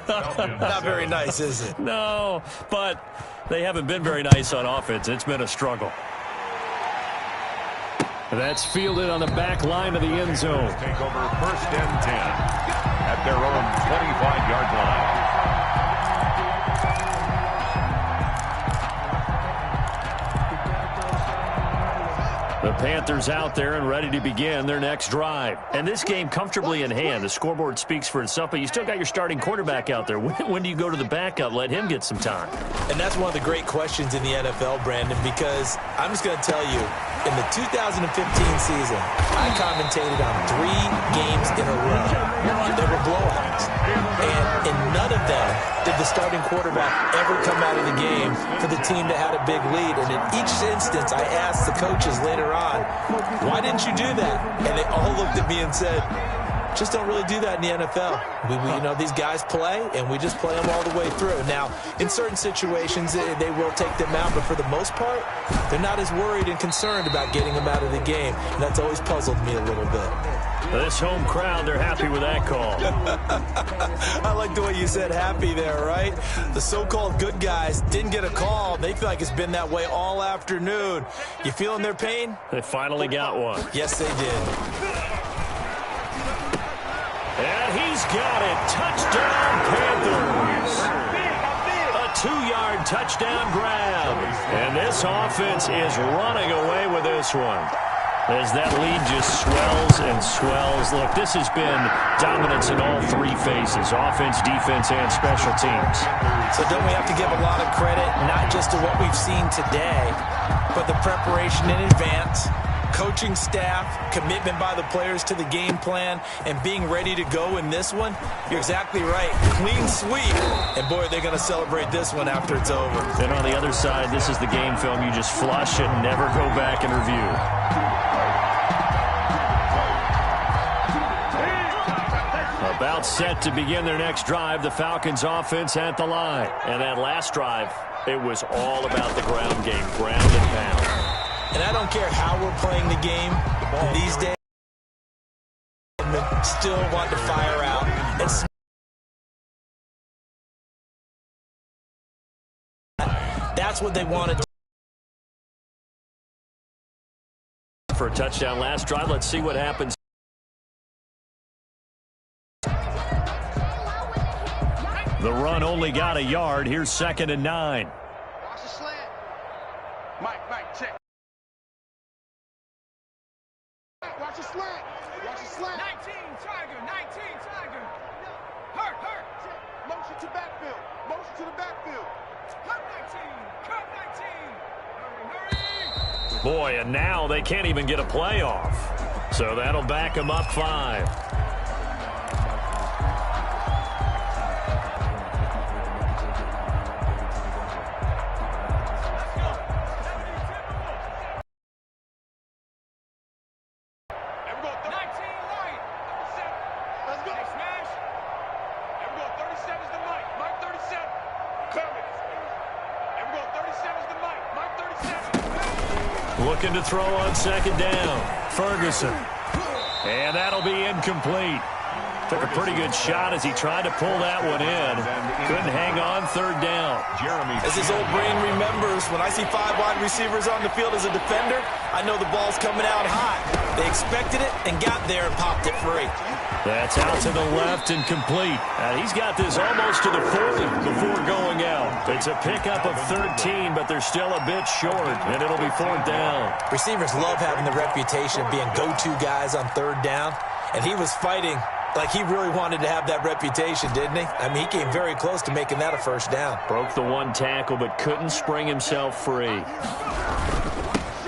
Not very nice, is it? No, but they haven't been very nice on offense. It's been a struggle. That's fielded on the back line of the end zone. Take over first and 10 at their own 25-yard line. The Panthers out there and ready to begin their next drive. And this game comfortably in hand. The scoreboard speaks for itself, but you still got your starting quarterback out there. When do you go to the backup? Let him get some time. And that's one of the great questions in the NFL, Brandon, because I'm just going to tell you, in the 2015 season, I commentated on 3 games in a row. There were blowouts. And in none of them did the starting quarterback ever come out of the game for the team that had a big lead. And in each instance, I asked the coaches later on, why didn't you do that? And they all looked at me and said, just don't really do that in the NFL. You know, these guys play, and we just play them all the way through. Now, in certain situations, they will take them out, but for the most part, they're not as worried and concerned about getting them out of the game. And that's always puzzled me a little bit. This home crowd, they're happy with that call. I like the way you said happy there, right? The so-called good guys didn't get a call. They feel like it's been that way all afternoon. You feeling their pain? They finally got one. Yes, they did. And he's got it. Touchdown, Panthers. A 2-yard touchdown grab. And this offense is running away with this one. As that lead just swells and swells. Look, this has been dominance in all 3 phases, offense, defense, and special teams. So don't we have to give a lot of credit, not just to what we've seen today, but the preparation in advance, coaching staff, commitment by the players to the game plan, and being ready to go in this one? You're exactly right. Clean sweep. And, boy, they're going to celebrate this one after it's over. And on the other side, this is the game film you just flush and never go back and review. About set to begin their next drive, the Falcons offense at the line. And that last drive, it was all about the ground game, ground and pound. And I don't care how we're playing the game these days, still want to fire out. And that's what they wanted. For a touchdown last drive, let's see what happens. The run only got a yard. Here's 2nd and 9. Watch the slant. Mike, check. Watch the slant. Watch the slant. 19 Tiger. Hurt. Motion to backfield. Motion to the backfield. Cut 19. Hurry. Boy, and now they can't even get a play off. So that'll back them up 5. Looking to throw on 2nd down. Ferguson. And that'll be incomplete. Took a pretty good shot as he tried to pull that one in. Couldn't hang on 3rd down. As his old brain remembers, when I see 5 wide receivers on the field as a defender, I know the ball's coming out hot. They expected it and got there and popped it free. That's out to the left and complete. He's got this almost to the 40 before going out. It's a pickup of 13, but they're still a bit short, and it'll be 4th down. Receivers love having the reputation of being go-to guys on 3rd down, and he was fighting Like he really wanted to have that reputation, didn't he? I mean, he came very close to making that a first down. Broke the one tackle, but couldn't spring himself free.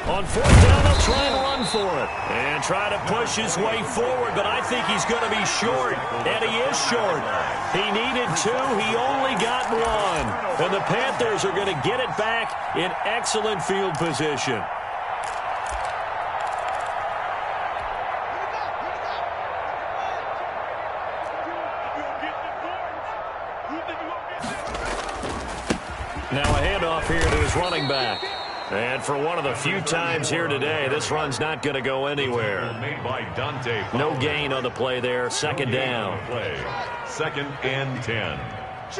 On fourth down, they'll try and run for it. And try to push his way forward, but I think he's going to be short. And he is short. He needed 2. He only got 1. And the Panthers are going to get it back in excellent field position. Now a handoff here to his running back. And for one of the few times here today, this run's not going to go anywhere. No gain on the play there. Second down. Second and 10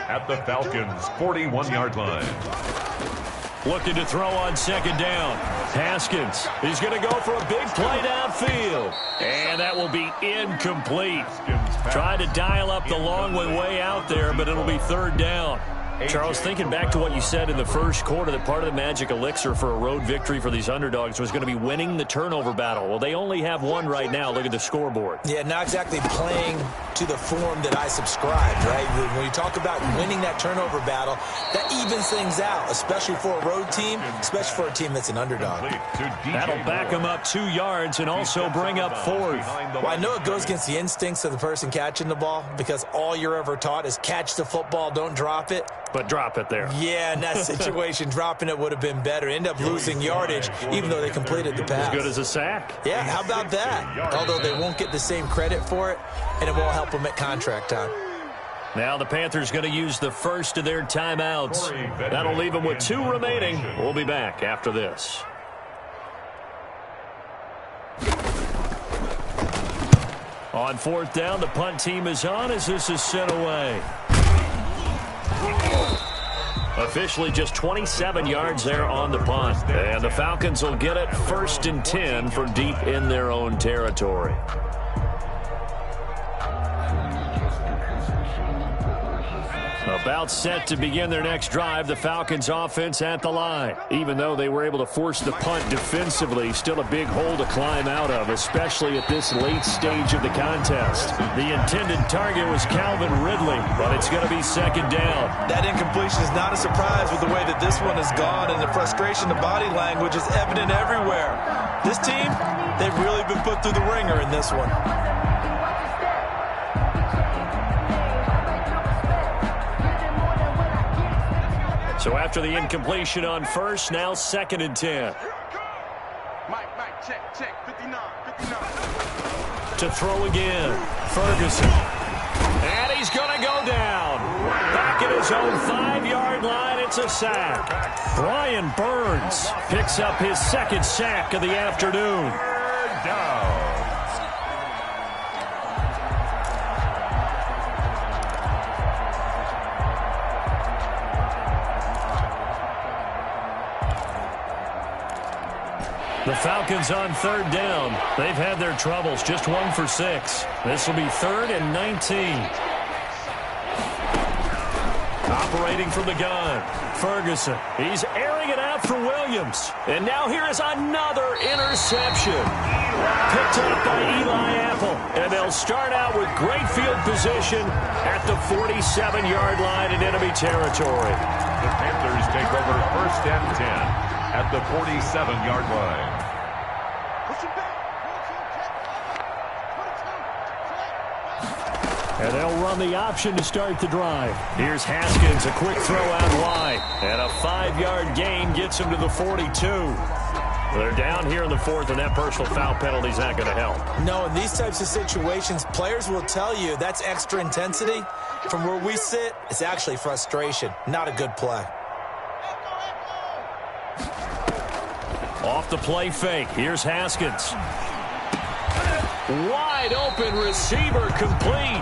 at the Falcons' 41-yard line. Looking to throw on second down. Haskins. He's going to go for a big play downfield. And that will be incomplete. Tried to dial up the long way out there, but it'll be third down. Charles, thinking back to what you said in the first quarter, that part of the magic elixir for a road victory for these underdogs was going to be winning the turnover battle. Well, they only have one right now. Look at the scoreboard. Yeah, not exactly playing to the form that I subscribed, right? When you talk about winning that turnover battle, that evens things out, especially for a road team, especially for a team that's an underdog. That'll back them up 2 yards and also bring up fourth. Well, I know it goes against the instincts of the person catching the ball because all you're ever taught is catch the football, don't drop it. But drop it there. Yeah, in that situation, dropping it would have been better. End up losing yardage, even though they completed the pass. As good as a sack. Yeah, how about that? Although they won't get the same credit for it, and it won't help them at contract time. Now the Panthers going to use the first of their timeouts. That'll leave them with 2 remaining. We'll be back after this. On fourth down, the punt team is on as this is sent away. Officially just 27 yards there on the punt. And the Falcons will get it 1st and 10 from deep in their own territory. About set to begin their next drive, the Falcons offense at the line. Even though they were able to force the punt defensively, still a big hole to climb out of, especially at this late stage of the contest. The intended target was Calvin Ridley, but it's going to be second down. That incompletion is not a surprise with the way that this one has gone, and the frustration, the body language is evident everywhere. This team, they've really been put through the ringer in this one. So after the incompletion on first, now 2nd and 10. Mike, check, 59. To throw again, Ferguson. And he's going to go down. Back at his own 5-yard line, it's a sack. Brian Burns picks up his 2nd sack of the afternoon. Down. The Falcons on third down. They've had their troubles, just 1 for 6. This will be 3rd and 19. Operating from the gun, Ferguson. He's airing it out for Williams. And now here is another interception. Picked up by Eli Apple. And they'll start out with great field position at the 47-yard line in enemy territory. The Panthers take over 1st and 10 at the 47-yard line. And they'll run the option to start the drive. Here's Haskins, a quick throw out wide. And a 5-yard gain gets him to the 42. They're down here in the 4th, and that personal foul penalty is not going to help. No, in these types of situations, players will tell you that's extra intensity. From where we sit, it's actually frustration, not a good play. Off the play fake. Here's Haskins. Wide open receiver complete.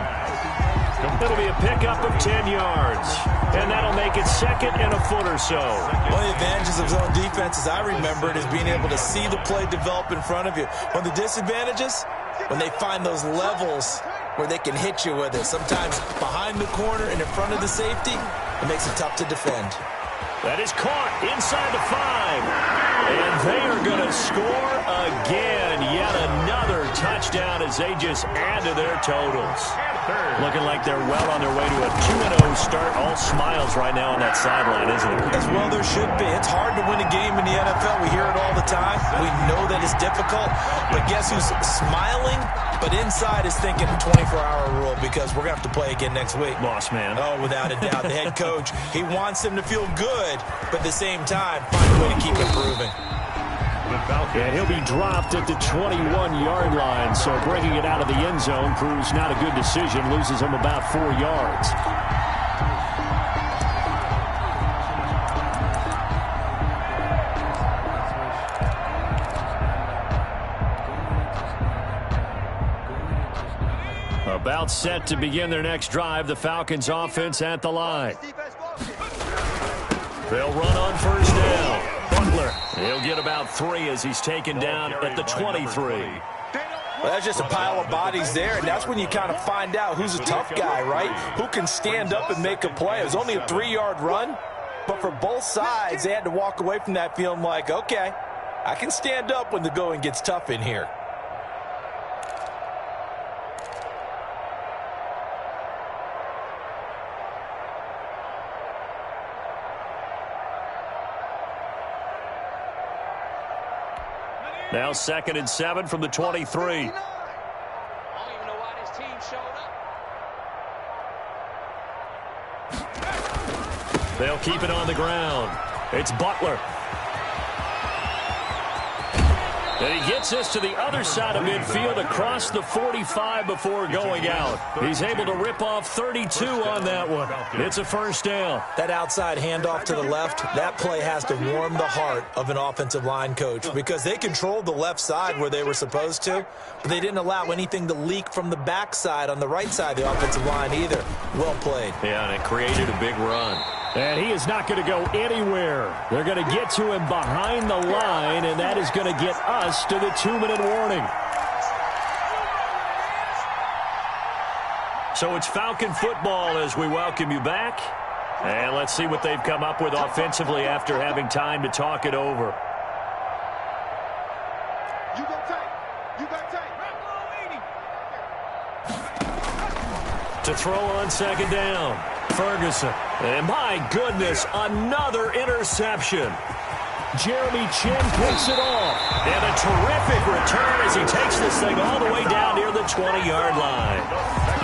It'll be a pickup of 10 yards. And that'll make it 2nd and a foot or so. One of the advantages of zone defense, as I remember it, is being able to see the play develop in front of you. One of the disadvantages, when they find those levels where they can hit you with it. Sometimes behind the corner and in front of the safety, it makes it tough to defend. That is caught inside the 5. And they are going to score again. Yet another touchdown as they just add to their totals. Looking like they're well on their way to a 2-0 start. All smiles right now on that sideline, isn't it? As well there should be. It's hard to win a game in the NFL. We hear it all the time. We know that it's difficult. But guess who's smiling? But inside is thinking 24-hour rule because we're going to have to play again next week. Boss man. Oh, without a doubt. The head coach, he wants them to feel good, but at the same time, find a way to keep improving. And he'll be dropped at the 21-yard line, so breaking it out of the end zone proves not a good decision, loses him about 4 yards. About set to begin their next drive, the Falcons offense at the line. They'll run on first down. Butler, he'll get about 3 as he's taken down at the 23. Well, that's just a pile of bodies there, and that's when you kind of find out who's a tough guy, right? Who can stand up and make a play. It was only a 3-yard run, but for both sides, they had to walk away from that feeling like, okay, I can stand up when the going gets tough in here. Now 2nd and 7 from the 23. I don't even know why this team showed up. They'll keep it on the ground. It's Butler. And he gets us to the other side of midfield across the 45 before going out. He's able to rip off 32 on that one. It's a first down. That outside handoff to the left, that play has to warm the heart of an offensive line coach because they controlled the left side where they were supposed to, but they didn't allow anything to leak from the backside on the right side of the offensive line either. Well played. Yeah, and it created a big run. And he is not going to go anywhere. They're going to get to him behind the line, and that is going to get us to the 2-minute warning. So it's Falcon football as we welcome you back. And let's see what they've come up with offensively after having time to talk it over. You go tight. You got tight. To throw on 2nd down. Ferguson. And my goodness, another interception. Jeremy Chin picks it off. And a terrific return as he takes this thing all the way down near the 20-yard line.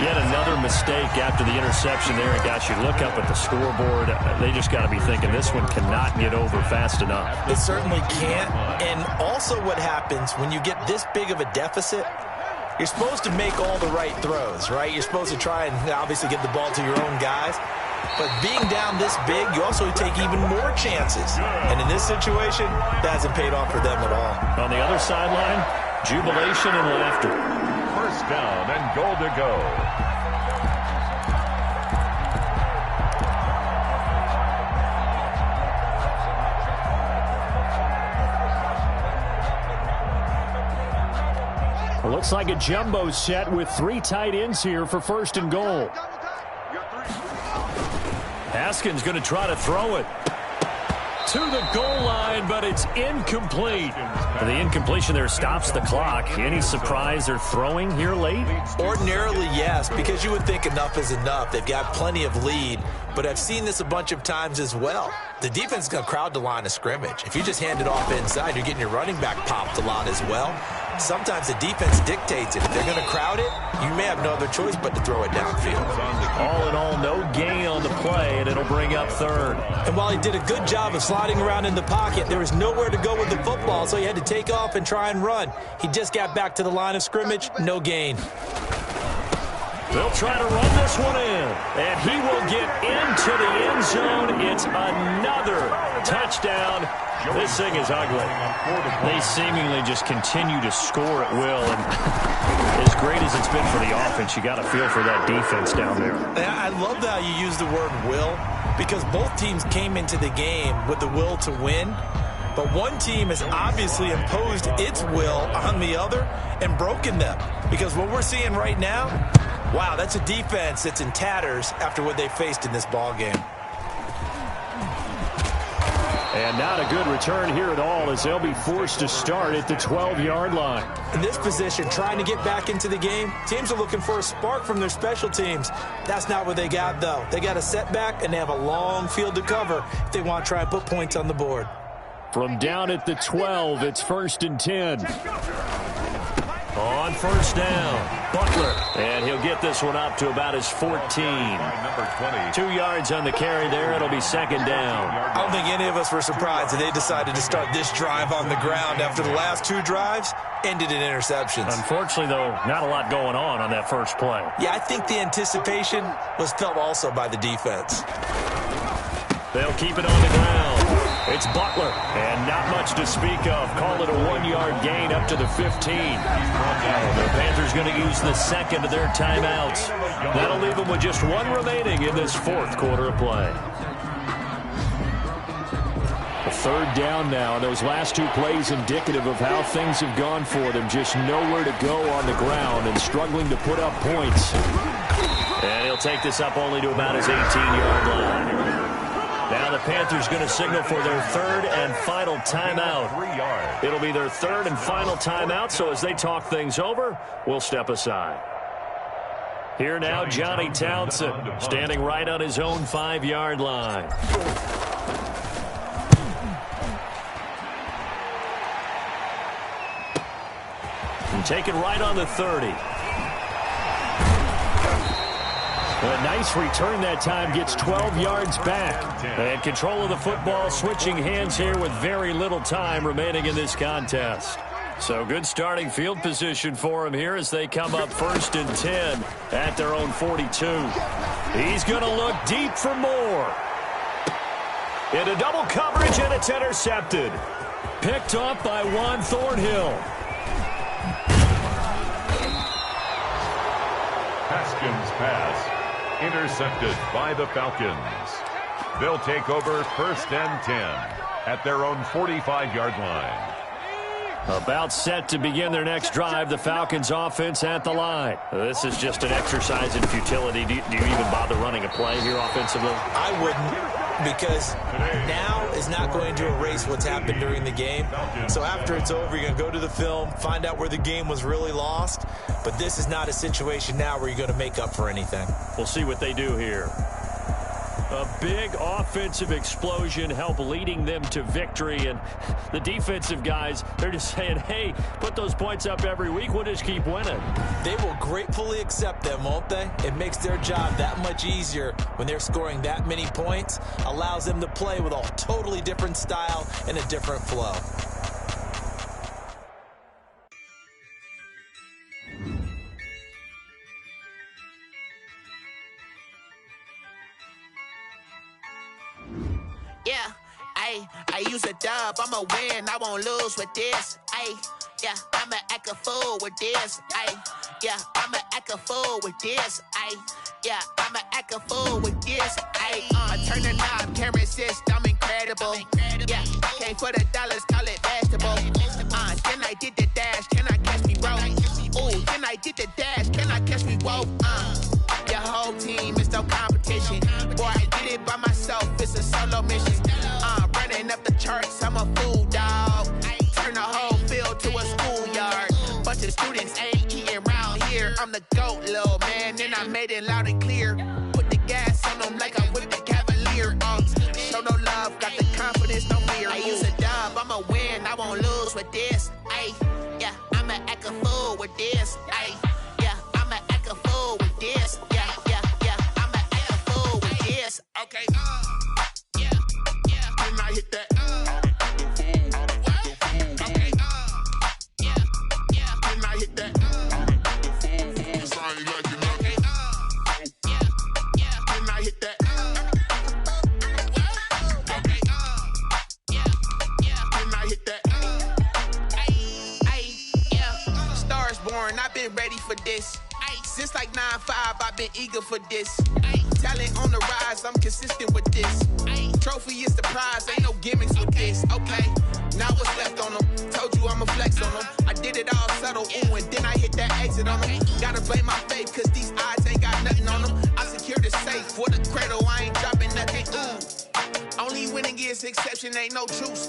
Yet another mistake after the interception there. And gosh, you look up at the scoreboard, they just got to be thinking this one cannot get over fast enough. It certainly can't. And also what happens when you get this big of a deficit, you're supposed to make all the right throws, right? You're supposed to try and obviously get the ball to your own guys. But being down this big, you also take even more chances. And in this situation, that hasn't paid off for them at all. On the other sideline, jubilation and laughter. First down and goal to go. It looks like a jumbo set with 3 tight ends here for 1st and goal. Haskins going to try to throw it to the goal line, but it's incomplete. The incompletion there stops the clock. Any surprise they're throwing here late? Ordinarily, yes, because you would think enough is enough. They've got plenty of lead, but I've seen this a bunch of times as well. The defense is going to crowd the line of scrimmage. If you just hand it off inside, you're getting your running back popped a lot as well. Sometimes the defense dictates it. If they're going to crowd it, you may have no other choice but to throw it downfield. All in all, no gain on the play, and it'll bring up 3rd. And while he did a good job of sliding around in the pocket, there was nowhere to go with the football, so he had to take off and try and run. He just got back to the line of scrimmage, no gain. They'll try to run this one in, and he will get into the end zone. It's another touchdown. This thing is ugly. They seemingly just continue to score at will, and as great as it's been for the offense, you got to feel for that defense down there. I love how you use the word will, because both teams came into the game with the will to win, but one team has obviously imposed its will on the other and broken them, because what we're seeing right now, wow, that's a defense that's in tatters after what they faced in this ball game. And not a good return here at all as they'll be forced to start at the 12-yard line. In this position, trying to get back into the game, teams are looking for a spark from their special teams. That's not what they got, though. They got a setback, and they have a long field to cover if they want to try and put points on the board. From down at the 12, it's 1st and 10. On first down, Butler. And he'll get this one up to about his 14. Number 20. 2 yards on the carry there. It'll be 2nd down. I don't think any of us were surprised that they decided to start this drive on the ground after the last 2 drives ended in interceptions. Unfortunately, though, not a lot going on that first play. Yeah, I think the anticipation was felt also by the defense. They'll keep it on the ground. It's Butler, and not much to speak of. Call it a 1-yard gain up to the 15. The Panthers going to use the second of their timeouts. That'll leave them with just 1 remaining in this 4th quarter of play. A 3rd down now. Those last 2 plays indicative of how things have gone for them. Just nowhere to go on the ground and struggling to put up points. And he'll take this up only to about his 18-yard line. Now the Panthers going to signal for their 3rd and final timeout. It'll be their 3rd and final timeout, so as they talk things over, we'll step aside. Here now, Johnny Townsend, standing right on his own 5-yard line. And take it right on the 30. A nice return that time, gets 12 yards back. And control of the football, switching hands here with very little time remaining in this contest. So good starting field position for him here as they come up 1st and 10 at their own 42. He's going to look deep for more. Into double coverage, and it's intercepted. Picked off by Juan Thornhill. Haskins' pass intercepted by the Falcons. They'll take over 1st and 10 at their own 45-yard line. About set to begin their next drive, the Falcons offense at the line. This is just an exercise in futility. Do you even bother running a play here offensively? I wouldn't, because now is not going to erase what's happened during the game. So after it's over, you're going to go to the film, find out where the game was really lost. But this is not a situation now where you're going to make up for anything. We'll see what they do here. A big offensive explosion help leading them to victory. And the defensive guys, they're just saying, hey, put those points up every week. We'll just keep winning. They will gratefully accept them, won't they? It makes their job that much easier when they're scoring that many points. Allows them to play with a totally different style and a different flow. I use a dub, I'ma win, I won't lose with this. Yeah, I'ma act a fool with this. Yeah, I'ma act a fool with this. Yeah, I'ma act a fool with this. I turn the knob, camera assist, I'm incredible. Yeah, came for the dollars, call it vegetable. Then I did the dash, can I catch me roll? Ooh, then I did the dash, can I catch me roll? Your whole team is no competition. Boy, I did it by myself, it's a solo mission. Running up the charts, I'm a fool, dog. Turn the whole field to a schoolyard. Bunch of students ain't eating round here. I'm the GOAT, little man, and I made it loud and clear. Put the gas on them like I whipped the Cavalier. Show no love, got the confidence, no fear. I use a dub, I'ma win, I won't lose with this. Yeah, I'ma act a fool with this. Yeah, I'ma act a fool with this. Yeah, I'ma act a fool with this. Okay, Can I hit that? Okay, Can I hit that? Cause I ain't like it. Okay, Can I hit that? Okay, Can I hit that? Stars born, I've been ready for this. Since like 9-5, I've been eager for this. Talent on the rise, I'm consistent with this. Trophy is the prize, ain't no gimmicks with this. Okay, now what's left on them? Told you I'ma flex on them. I did it all subtle, ooh, and then I hit that exit on them. Gotta blame my faith, cause these odds ain't got nothing on them. I secure the safe for the cradle, I ain't dropping nothing, ooh. Only winning is exception, ain't no truce.